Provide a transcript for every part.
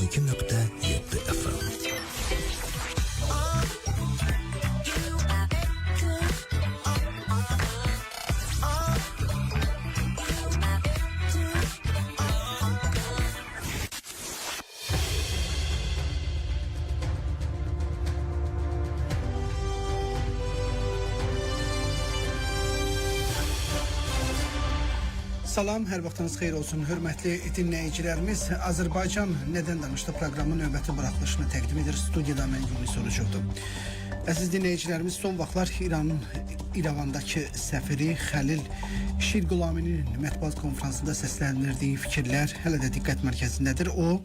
92.7 FM. Salam, hər vaxtınız xeyir olsun, hörmətli dinləyicilərimiz. Azərbaycan Nədən Danışdı proqramı növbəti buraxılışını təqdim edir. Studiyada mən Yunus Orucovdur. Əziz dinləyicilərimiz, son vaxtlar İranın İrəvandakı səfiri Xəlil Şirqulaminin mətbuat konfransında səsləndirdiyi fikirlər hələ də diqqət mərkəzindədir. O,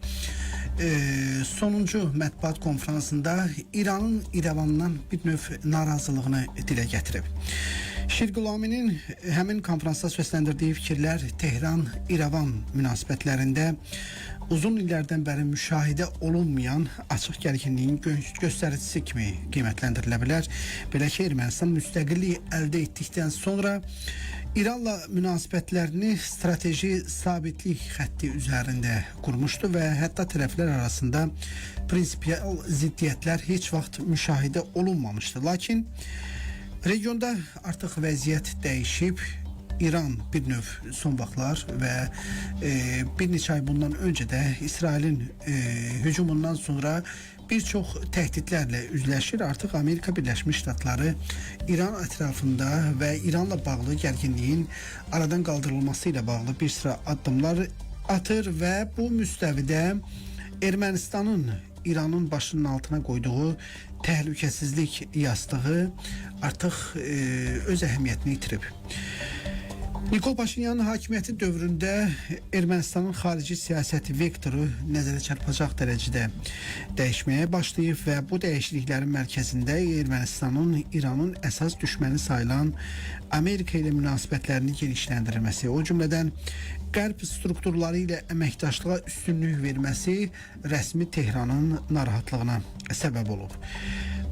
sonuncu mətbuat konfransında İranın İrəvandan bir növ narazılığını dilə gətirib. Şirqulaminin həmin konferansda səsləndirdiyi fikirlər Tehran-İrəvan münasibətlərində uzun illərdən bəri müşahidə olunmayan açıq gərginliyin göstəricisi kimi qiymətləndirilə bilər. Belə ki, Ermənistan müstəqillik əldə etdikdən sonra İranla münasibətlərini strateji sabitlik xətti üzərində qurmuşdu və hətta tərəflər arasında prinsipial ziddiyyətlər heç vaxt müşahidə olunmamışdı. Lakin regionda artıq vəziyyət dəyişib. İran bir növ son vaxtlar və bir neçə ay bundan öncə də İsrailin hücumundan sonra bir çox təhdidlərlə üzləşir. Artıq Amerika Birləşmiş Ştatları İran ətrafında və İranla bağlı gərginliyin aradan qaldırılması ilə bağlı bir sıra addımlar atır və bu müstəvidə Ermənistanın İranın başının altına qoyduğu təhlükəsizlik yastığı artıq öz əhəmiyyətini itirib. Nikol Paşinyanın hakimiyyəti dövründə Ermənistanın xarici siyasəti vektoru nəzərə çarpacaq dərəcədə dəyişməyə başlayıb və bu dəyişikliklərin mərkəzində Ermənistanın İranın əsas düşməni sayılan Amerika ilə münasibətlərini genişləndirməsi, o cümlədən Qərb strukturları ilə əməkdaşlığa üstünlük verməsi rəsmi Tehranın narahatlığına səbəb olub.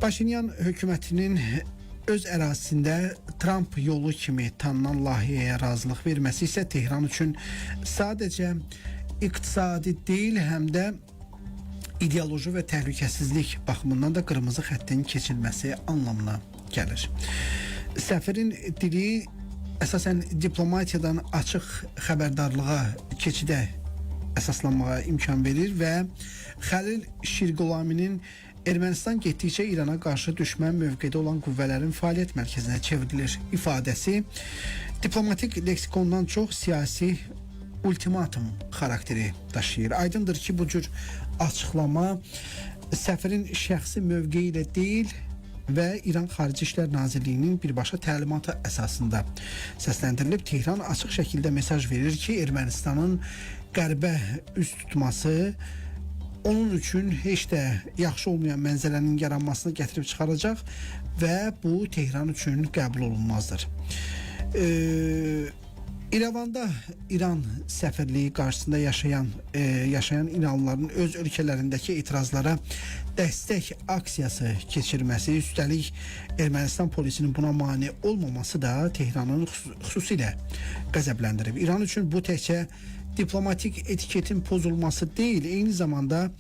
Paşinyan hökumətinin öz ərazisində Trump yolu kimi tanınan layihəyə razılıq verməsi isə Tehran üçün sadəcə iqtisadi deyil, həm də ideoloji və təhlükəsizlik baxımından da qırmızı xəttin keçilməsi anlamına gəlir. Səfirin dili əsasən diplomatiyadan açıq xəbərdarlığa keçidə əsaslanmağa imkan verir və Xəlil Şirqulaminin Ermənistan getdikcə İrana qarşı düşmən mövqedə olan qüvvələrin fəaliyyət mərkəzinə çevrilir ifadəsi diplomatik leksikondan çox siyasi ultimatum xarakteri daşıyır. Aydındır ki, bu cür açıqlama səfirin şəxsi mövqeyi ilə deyil və İran Xarici İşlər Nazirliyinin birbaşa təlimatı əsasında səsləndirilib. Tehran açıq şəkildə mesaj verir ki, Ermənistanın qərbə üst tutması onun üçün heç də yaxşı olmayan mənzərənin yaranmasını gətirib çıxaracaq və bu Tehran üçün qəbul olunmazdır. İrəvanda İran səfirliyi qarşısında yaşayan İranlıların öz ölkələrindəki etirazlara dəstək aksiyası keçirməsi, üstəlik Ermənistan polisinin buna mane olmaması da Tehranın xüsusilə qəzəbləndirib. İran üçün bu təkcə diplomatik etiketin pozulması deyil, eyni zamanda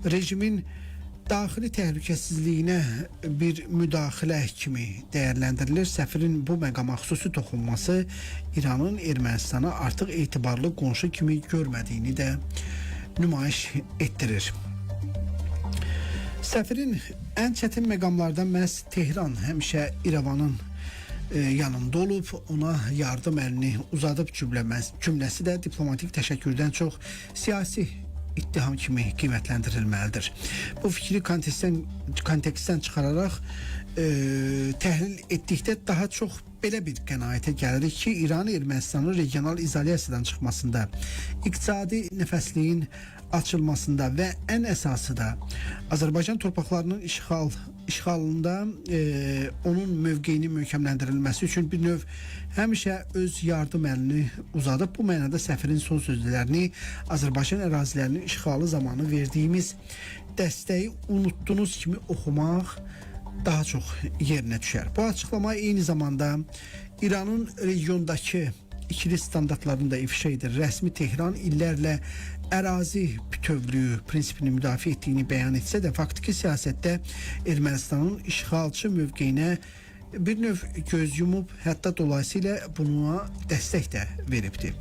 rejimin daxili təhlükəsizliyinə bir müdaxilə kimi dəyərləndirilir. Səfirin bu məqama xüsusi toxunması İranın Ermənistana artıq etibarlı qonşu kimi görmədiyini də nümayiş etdirir. Səfirin ən çətin məqamlardan məhz Tehran həmişə İrəvanın yanında olub, ona yardım əlini uzadıb cümləsi də diplomatik təşəkkürdən çox siyasi ittiham kimi qiymətləndirilməlidir. Bu fikri kontekstdən çıxararaq təhlil etdikdə daha çox belə bir qənaətə gəlirik ki, İran Ermənistanın regional izolyasiyadan çıxmasında, iqtisadi nəfəsliyin açılmasında və ən əsası da Azərbaycan torpaqlarının işğalında onun mövqeyinin möhkəmləndirilməsi üçün bir növ həmişə öz yardım əlini uzadıb. Bu mənada səfirin son sözlərini Azərbaycan ərazilərinin işğalı zamanı verdiyimiz dəstəyi unutdunuz kimi oxumaq daha çox yerinə düşər. Bu açıqlama eyni zamanda İranın regiondakı ikili standartlarını da ifşa edir. Rəsmi Tehran illərlə ərazi bütövlüyü prinsipini müdafiə etdiyini bəyan etsə də, faktiki siyasətdə Ermənistanın işğalçı mövqeyinə bir növ göz yumub, hətta dolayısıyla buna dəstək də veribdi.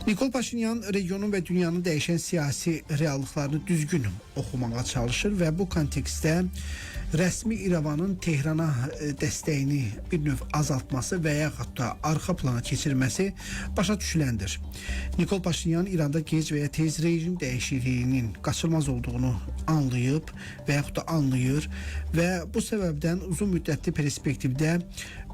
Nikol Paşinyan regionun və dünyanın dəyişən siyasi reallıqlarını düzgün oxumağa çalışır və bu kontekstdə rəsmi İrəvanın Tehrana dəstəyini bir növ azaltması və yaxud da arxa plana keçirməsi başa düşüləndir. Nikol Paşinyan İranda gec və ya tez rejim dəyişikliyinin qaçılmaz olduğunu anlayıb və yaxud da anlayır və bu səbəbdən uzun müddətli perspektivdə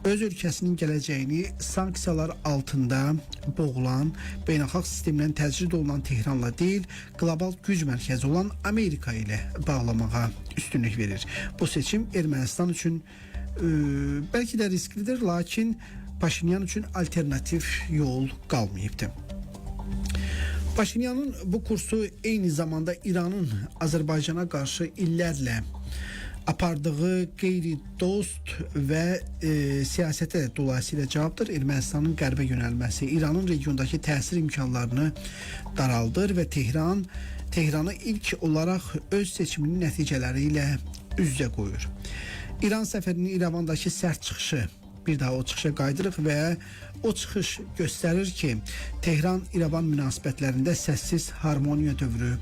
öz ölkəsinin gələcəyini sanksiyalar altında boğulan, beynəlxalq sistemdən təcrid olunan Tehranla deyil, qlobal güc mərkəzi olan Amerika ilə bağlamağa üstünlük verir. Bu seçim Ermənistan üçün bəlkə də risklidir, lakin Paşinyan üçün alternativ yol qalmayıbdır. Paşinyanın bu kursu eyni zamanda İranın Azərbaycana qarşı illərlə apardığı qeyri-dost və siyasətə dolayısıyla cavabdır. Ermənistanın qərbə yönəlməsi İranın regiondakı təsir imkanlarını daraldır və Tehranı ilk olaraq öz seçiminin nəticələri ilə üz-üzə qoyur. İran səfərinin İrəvandakı sərt çıxışı, bir daha o çıxışa qaydırıq və o çıxış göstərir ki, Tehran-İrəvan münasibətlərində səssiz harmoniya dövrü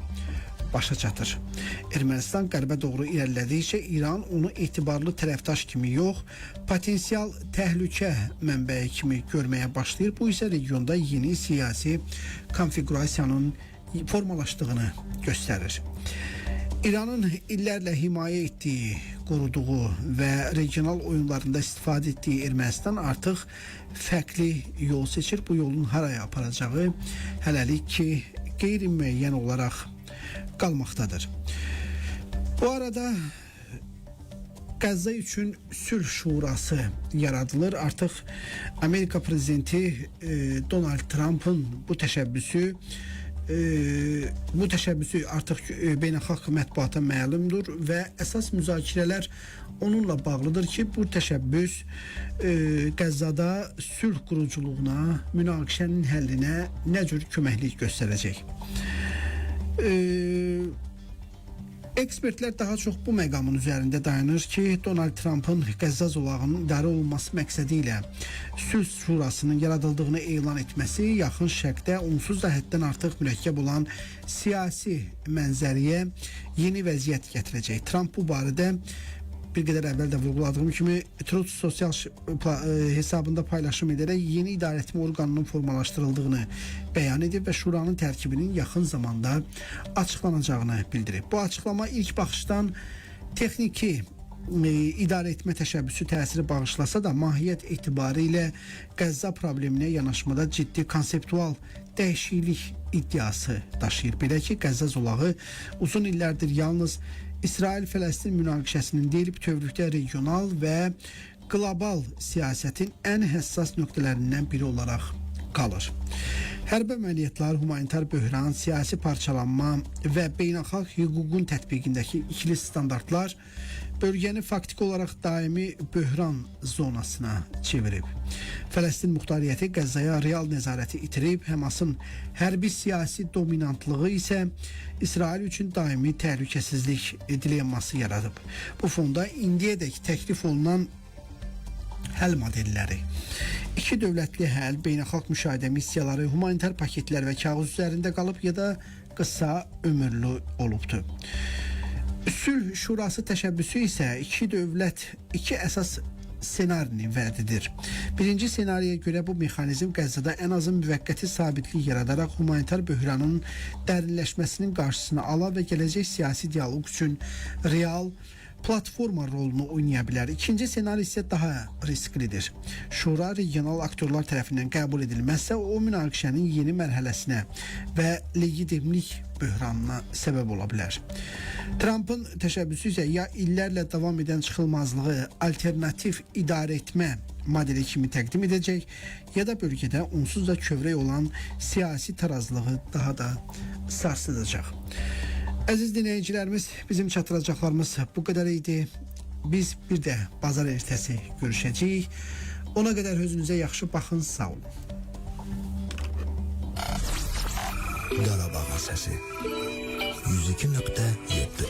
başa çatır. Ermənistan qərbə doğru irəlilədikcə İran onu etibarlı tərəfdaş kimi yox, potensial təhlükə mənbəyi kimi görməyə başlayır. Bu isə regionda yeni siyasi konfigurasiyanın formalaşdığını göstərir. İranın illərlə himayə etdiyi, qoruduğu və regional oyunlarında istifadə etdiyi Ermənistan artıq fərqli yol seçir. Bu yolun haraya aparacağı hələlik ki, qeyri-müəyyən olaraq qalmaqdadır. Bu arada Qəzza üçün sülh şurası yaradılır. Artıq Amerika prezidenti Donald Trump'ın bu təşəbbüsü artıq beynəlxalq mətbuata məlumdur və əsas müzakirələr onunla bağlıdır ki, bu təşəbbüs Qəzzada sülh quruculuğuna, münaqişənin həllinə nə cür köməklik göstərəcək? Ekspertlər daha çox bu məqamın üzərində dayanır ki, Donald Trump'ın Qəzza zolağının idarə olunması məqsədi ilə sülh şurasının yaradıldığını elan etməsi yaxın şərqdə onsuz da həddən artıq mürəkkəb olan siyasi mənzərəyə yeni vəziyyət gətirəcək. Trump bu barədə bir qədər əvvəl də vurguladığım kimi Truth sosial hesabında paylaşım edərək yeni idarəetmə orqanının formalaşdırıldığını bəyan edib və şuranın tərkibinin yaxın zamanda açıqlanacağını bildirib. Bu açıqlama ilk baxışdan texniki idarəetmə təşəbbüsü təsiri bağışlasa da mahiyyət etibarilə Qəzza probleminə yanaşmada ciddi konseptual dəyişiklik iddiası daşıyır. Belə ki, Qəzza zolağı uzun illərdir yalnız İsrail-Fələstin münaqişəsinin deyil bütövlükdə regional və qlobal siyasətin ən həssas nöqtələrindən biri olaraq qalır. Hərbi əməliyyatlar, humanitar böhran, siyasi parçalanma və beynəlxalq hüququn tətbiqindəki ikili standartlar bölgəni faktiki olaraq daimi böhran zonasına çevirib. Fələstin muxtariyyəti Qəzzaya real nəzarəti itirib, Həmasın hərbi siyasi dominantlığı isə İsrail üçün daimi təhlükəsizlik dilemması yaradıb. Bu fonda indiyədək təklif olunan həll modelləri, iki dövlətli həll, beynəlxalq müşahidə missiyaları, humanitar paketlər və kağız üzərində qalıb ya da qısa ömürlü olubdur. Sülh şurası təşəbbüsü isə iki dövlət, iki əsas ssenarini vəd edir. Birinci ssenariyə görə bu mexanizm Qəzzada ən azı müvəqqəti sabitlik yaradaraq humanitar böhranın dərinləşməsinin qarşısını ala və gələcək siyasi dialoq üçün real platforma rolunu oynaya bilər. İkinci ssenari isə daha risklidir. Şura regional aktyorlar tərəfindən qəbul edilməzsə, o münaqişənin yeni mərhələsinə və legitimlik böhranına səbəb ola bilər. Trump'ın təşəbbüsü isə ya illərlə davam edən çıxılmazlığı alternativ idarəetmə modeli kimi təqdim edəcək, ya da bölgədə onsuz da kövrək olan siyasi tarazlığı daha da sarsıdacaq. Əziz dinləyicilərimiz, bizim çatdıracaqlarımız bu qədər idi. Biz bir də bazar ertəsi görüşəcəyik. Ona qədər özünüzə yaxşı baxın, sağ olun. Qarabağın səsi 102.7